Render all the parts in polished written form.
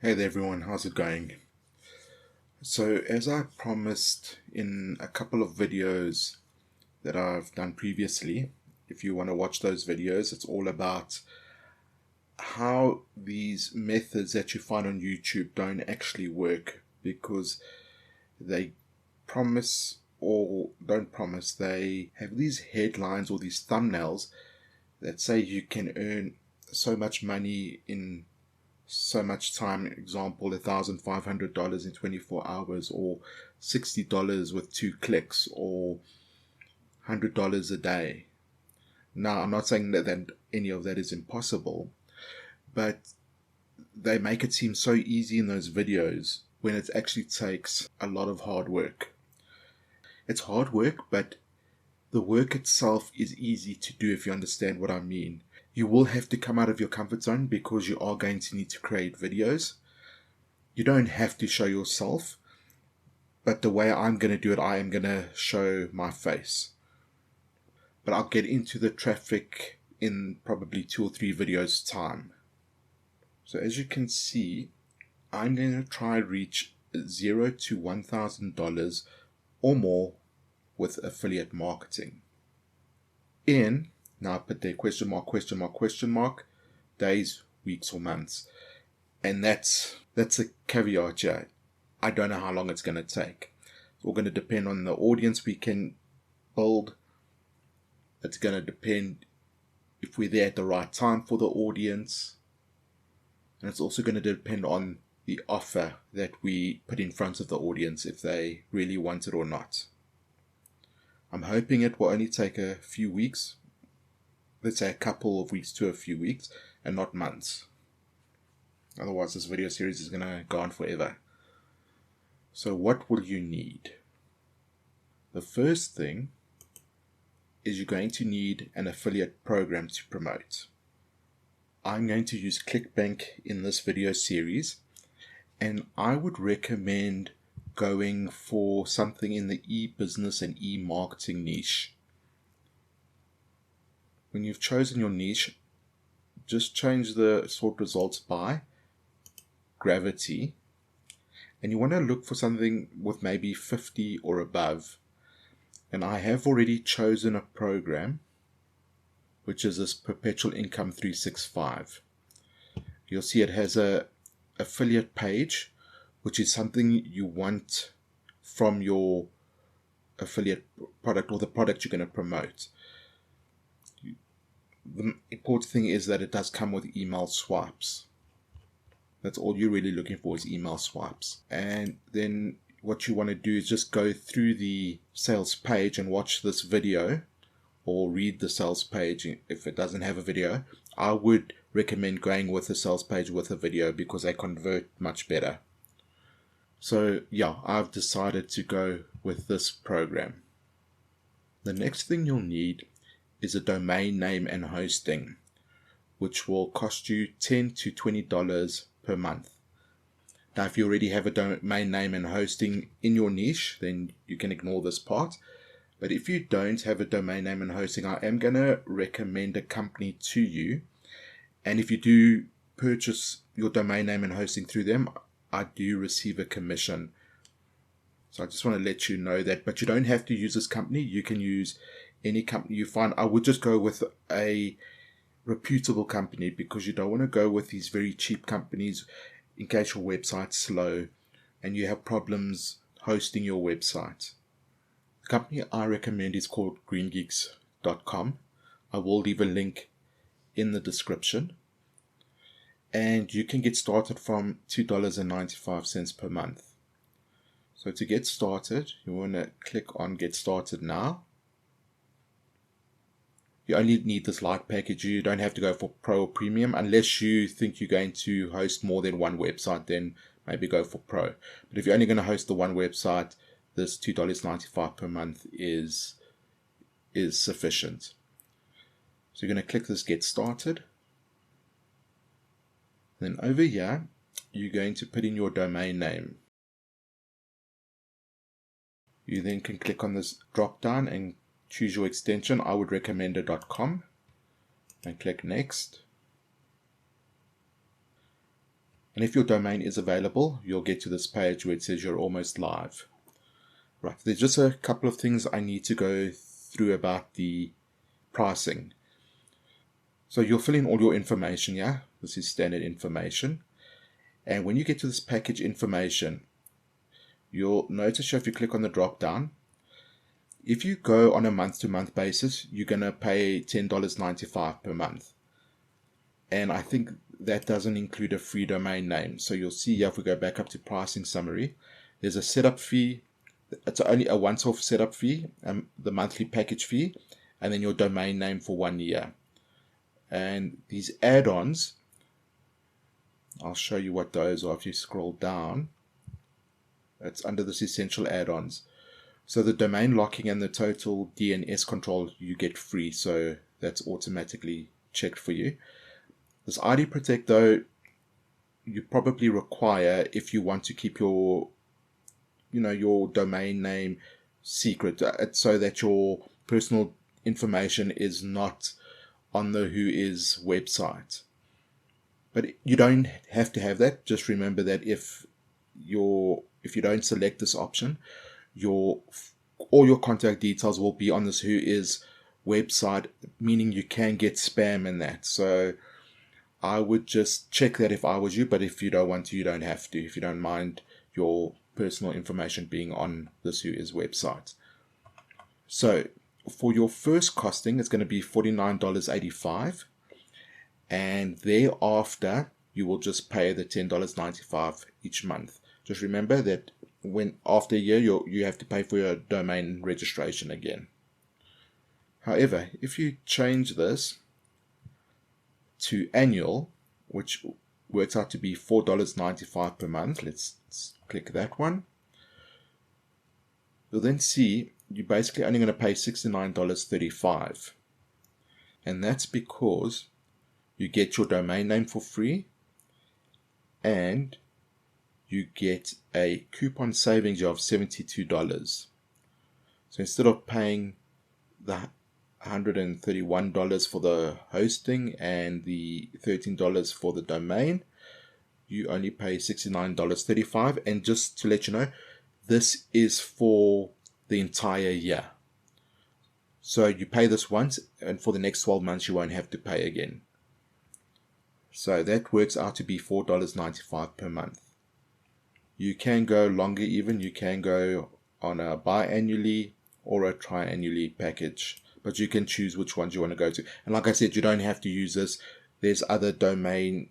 Hey there everyone, how's it going? So as I promised in a couple of videos that I've done previously, if you want to watch those videos, it's all about how these methods that you find on YouTube don't actually work, because they promise or don't promise. They have these headlines or these thumbnails that say you can earn so much money in so much time. Example, $1,500 in 24 hours, or $60 with 2 clicks, or $100 a day. Now, I'm not saying that any of that is impossible, but they make it seem so easy in those videos when it actually takes a lot of hard work. It's hard work, but the work itself is easy to do if you understand what I mean. You will have to come out of your comfort zone because you are going to need to create videos. You don't have to show yourself, but the way I'm going to do it, I am going to show my face. But I'll get into the traffic in probably 2 or 3 videos time. So as you can see, I'm going to try reach $0 to $1,000 or more with affiliate marketing. Now I put there question mark, days, weeks or months. And that's a caveat here. I don't know how long it's going to take. It's all going to depend on the audience we can build. It's going to depend if we're there at the right time for the audience. And it's also going to depend on the offer that we put in front of the audience, if they really want it or not. I'm hoping it will only take a few weeks. Let's say a couple of weeks to a few weeks, and not months. Otherwise, this video series is going to go on forever. So what will you need? The first thing is you're going to need an affiliate program to promote. I'm going to use ClickBank in this video series, and I would recommend going for something in the e-business and e-marketing niche. When you've chosen your niche, just change the sort results by gravity, and you want to look for something with maybe 50 or above. And I have already chosen a program, which is this Perpetual Income 365. You'll see it has a affiliate page, which is something you want from your affiliate product or the product you're going to promote. The important thing is that it does come with email swipes. That's all you're really looking for, is email swipes. And then what you want to do is just go through the sales page and watch this video, or read the sales page if it doesn't have a video. I would recommend going with the sales page with a video because they convert much better. So yeah, I've decided to go with this program. The next thing you'll need is a domain name and hosting, which will cost you $10 to $20 per month. Now, if you already have a domain name and hosting in your niche, then you can ignore this part. But if you don't have a domain name and hosting, I am going to recommend a company to you. And if you do purchase your domain name and hosting through them, I do receive a commission. So I just want to let you know that. But you don't have to use this company. You can use any company you find. I would just go with a reputable company, because you don't want to go with these very cheap companies in case your website's slow and you have problems hosting your website. The company I recommend is called greengeeks.com. I will leave a link in the description. And you can get started from $2.95 per month. So to get started, you want to click on Get Started Now. You only need this light package. You don't have to go for Pro or Premium unless you think you're going to host more than one website. Then maybe go for Pro. But if you're only going to host the one website, this $2.95 per month is sufficient. So you're going to click this Get Started. Then over here, you're going to put in your domain name. You then can click on this drop down and choose your extension. I would recommend a .com, and click Next. And if your domain is available, you'll get to this page where it says you're almost live. Right, there's just a couple of things I need to go through about the pricing. So you'll fill in all your information, yeah? This is standard information. And when you get to this package information, you'll notice if you click on the drop down, if you go on a month-to-month basis, you're going to pay $10.95 per month. And I think that doesn't include a free domain name. So you'll see here, if we go back up to pricing summary, there's a setup fee. It's only a once-off setup fee, the monthly package fee, and then your domain name for 1 year. And these add-ons, I'll show you what those are if you scroll down. It's under this essential add-ons. So the domain locking and the total DNS control you get free, so that's automatically checked for you. This ID Protect though, you probably require if you want to keep your your domain name secret, so that your personal information is not on the Whois website. But you don't have to have that. Just remember that if you don't select this option, all your contact details will be on this Whois website, meaning you can get spam in that. So I would just check that if I was you, but if you don't want to, you don't have to, if you don't mind your personal information being on this Whois website. So for your first costing, it's going to be $49.85, and thereafter you will just pay the $10.95 each month. Just remember that after a year you have to pay for your domain registration again. However, if you change this to annual, which works out to be $4.95 per month, let's click that one. You'll then see you're basically only going to pay $69.35, and that's because you get your domain name for free, and you get a coupon savings of $72. So instead of paying the $131 for the hosting and the $13 for the domain, you only pay $69.35. And just to let you know, this is for the entire year. So you pay this once, and for the next 12 months you won't have to pay again. So that works out to be $4.95 per month. You can go longer even. You can go on a biannually or a triannually package, but you can choose which ones you want to go to. And like I said, you don't have to use this. There's other domain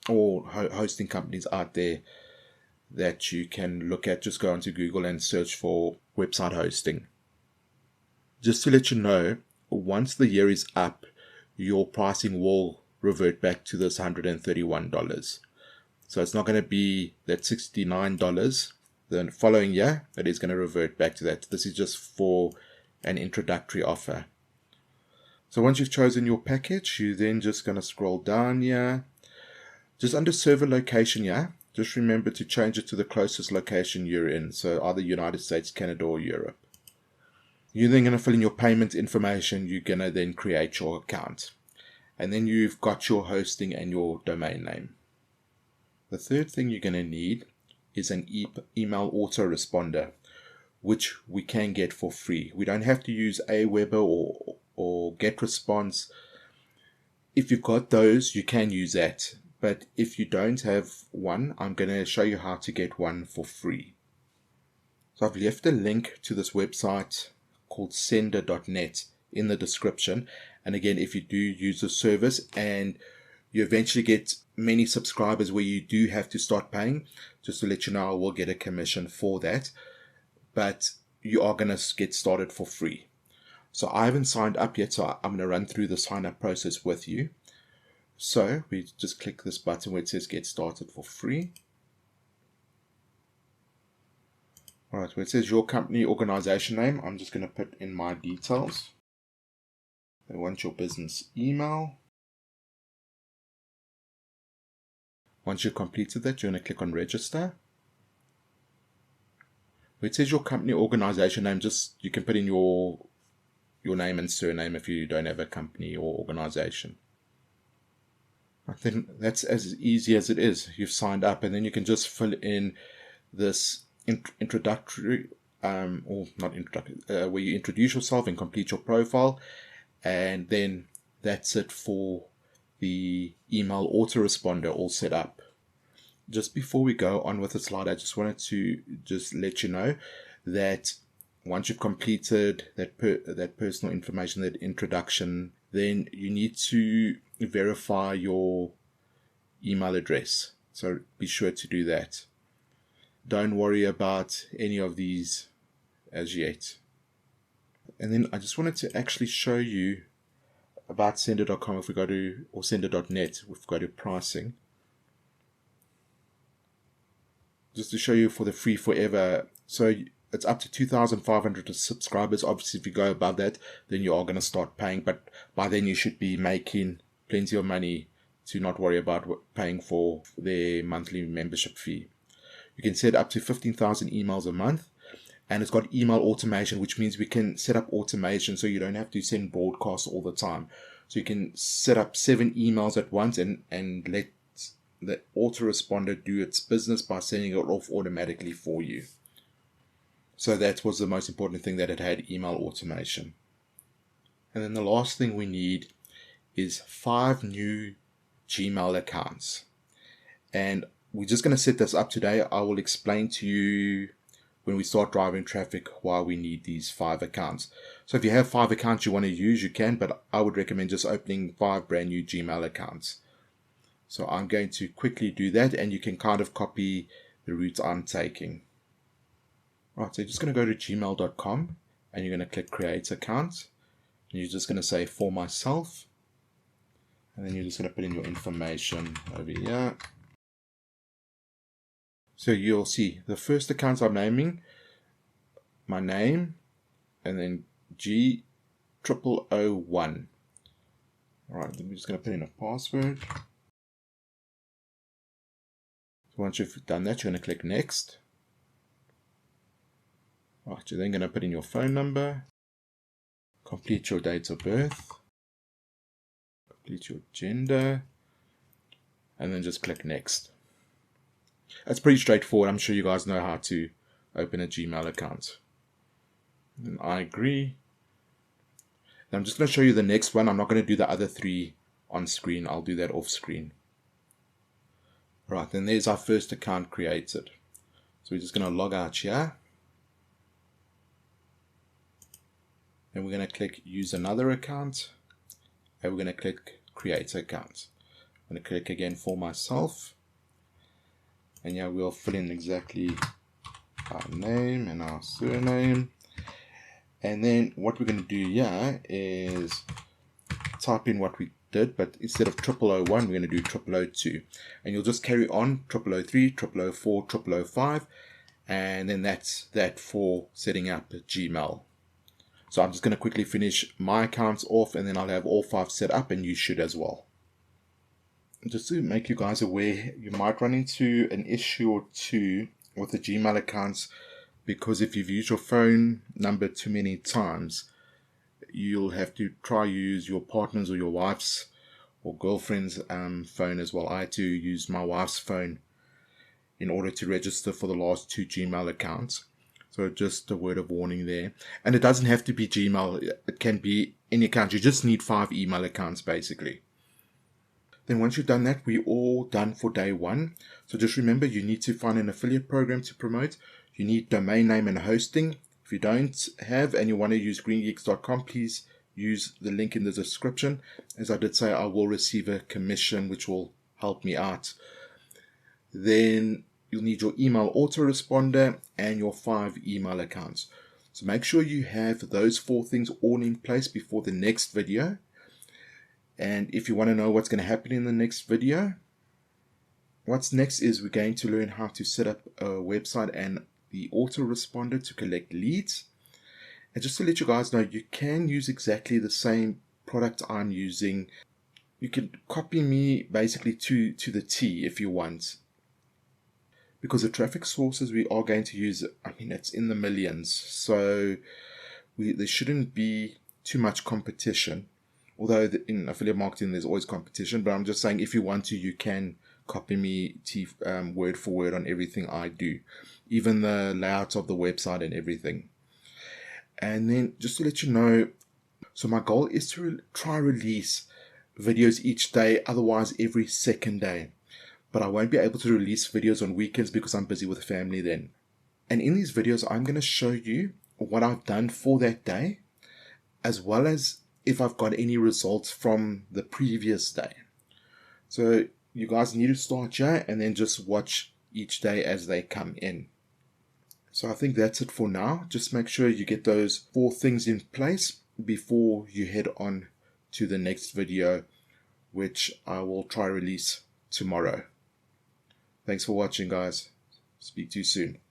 or hosting companies out there that you can look at. Just go onto Google and search for website hosting. Just to let you know, once the year is up, your pricing will revert back to this $131. So it's not going to be that $69 the following year. It is going to revert back to that. This is just for an introductory offer. So once you've chosen your package, you're then just going to scroll down here. Just under server location here, just remember to change it to the closest location you're in. So either United States, Canada, or Europe. You're then going to fill in your payment information. You're going to then create your account. And then you've got your hosting and your domain name. The third thing you're going to need is an email autoresponder, which we can get for free. We don't have to use Aweber or GetResponse. If you've got those, you can use that. But if you don't have one, I'm going to show you how to get one for free. So I've left a link to this website called sender.net in the description. And again, if you do use the service and you eventually get many subscribers where you do have to start paying, just to let you know, I will get a commission for that. But you are going to get started for free. So I haven't signed up yet, so I'm going to run through the sign up process with you. So we just click this button where it says get started for free. Alright, where it says your company organization name, I'm just going to put in my details. They want your business email. Once you've completed that, you're going to click on register. Where it says your company organization name, just you can put in your name and surname if you don't have a company or organization. I think that's as easy as it is. You've signed up, and then you can just fill in this introductory, or not introductory, where you introduce yourself and complete your profile, and then that's it for the email autoresponder all set up. Just before we go on with the slide, I just wanted to just let you know that once you've completed that personal information, that introduction, then you need to verify your email address. So be sure to do that. Don't worry about any of these as yet. And then I just wanted to actually show you about sender.com. If we go to, or sender.net, if we go to pricing, just to show you for the free forever. So it's up to 2,500 subscribers. Obviously, if you go above that, then you are going to start paying. But by then, you should be making plenty of money to not worry about paying for their monthly membership fee. You can set up to 15,000 emails a month. And it's got email automation, which means we can set up automation so you don't have to send broadcasts all the time. So you can set up 7 emails at once and let the autoresponder do its business by sending it off automatically for you. So that was the most important thing, that it had email automation. And then the last thing we need is 5 new Gmail accounts. And we're just going to set this up today. I will explain to you when we start driving traffic why we need these 5 accounts. So if you have 5 accounts you want to use, you can, but I would recommend just opening 5 brand new Gmail accounts. So I'm going to quickly do that, and you can kind of copy the route I'm taking. Right, so you're just going to go to gmail.com and you're going to click create account. And you're just going to say for myself. And then you're just going to put in your information over here. So you'll see the first account I'm naming, my name, and then G0001. Alright, then we're just going to put in a password. So once you've done that, you're going to click next. Right, you're then going to put in your phone number, complete your date of birth, complete your gender, and then just click next. That's pretty straightforward. I'm sure you guys know how to open a Gmail account. And I agree. And I'm just going to show you the next one. I'm not going to do the other 3 on screen. I'll do that off screen. Right, then there's our first account created. So we're just going to log out here. And we're going to click use another account. And we're going to click create account. I'm going to click again for myself. And yeah, we'll fill in exactly our name and our surname. And then what we're going to do here is type in what we did, but instead of 0001, we're going to do 0002. And you'll just carry on 0003, 0004, 0005. And then that's that for setting up Gmail. So I'm just going to quickly finish my accounts off, and then I'll have all 5 set up, and you should as well. Just to make you guys aware, you might run into an issue or two with the Gmail accounts, because if you've used your phone number too many times, you'll have to try use your partner's or your wife's or girlfriend's phone as well. I had to use my wife's phone in order to register for the last 2 Gmail accounts. So just a word of warning there. And it doesn't have to be Gmail. It can be any account. You just need 5 email accounts basically. Then once you've done that, we're all done for day 1. So just remember, you need to find an affiliate program to promote. You need domain name and hosting. If you don't have and you want to use greengeeks.com, please use the link in the description. As I did say, I will receive a commission, which will help me out. Then you'll need your email autoresponder and your 5 email accounts. So make sure you have those 4 things all in place before the next video. And if you want to know what's going to happen in the next video, what's next is we're going to learn how to set up a website and the autoresponder to collect leads. And just to let you guys know, you can use exactly the same product I'm using. You can copy me basically to the T if you want. Because the traffic sources we are going to use, I mean, it's in the millions. So there shouldn't be too much competition. Although in affiliate marketing, there's always competition, but I'm just saying if you want to, you can copy me word for word on everything I do, even the layout of the website and everything. And then just to let you know, so my goal is to try release videos each day, otherwise every second day. But I won't be able to release videos on weekends because I'm busy with family then. And in these videos, I'm going to show you what I've done for that day, as well as if I've got any results from the previous day. So you guys need to start here and then just watch each day as they come in. So I think that's it for now. Just make sure you get those 4 things in place before you head on to the next video, which I will try release tomorrow. Thanks for watching, guys. Speak to you soon.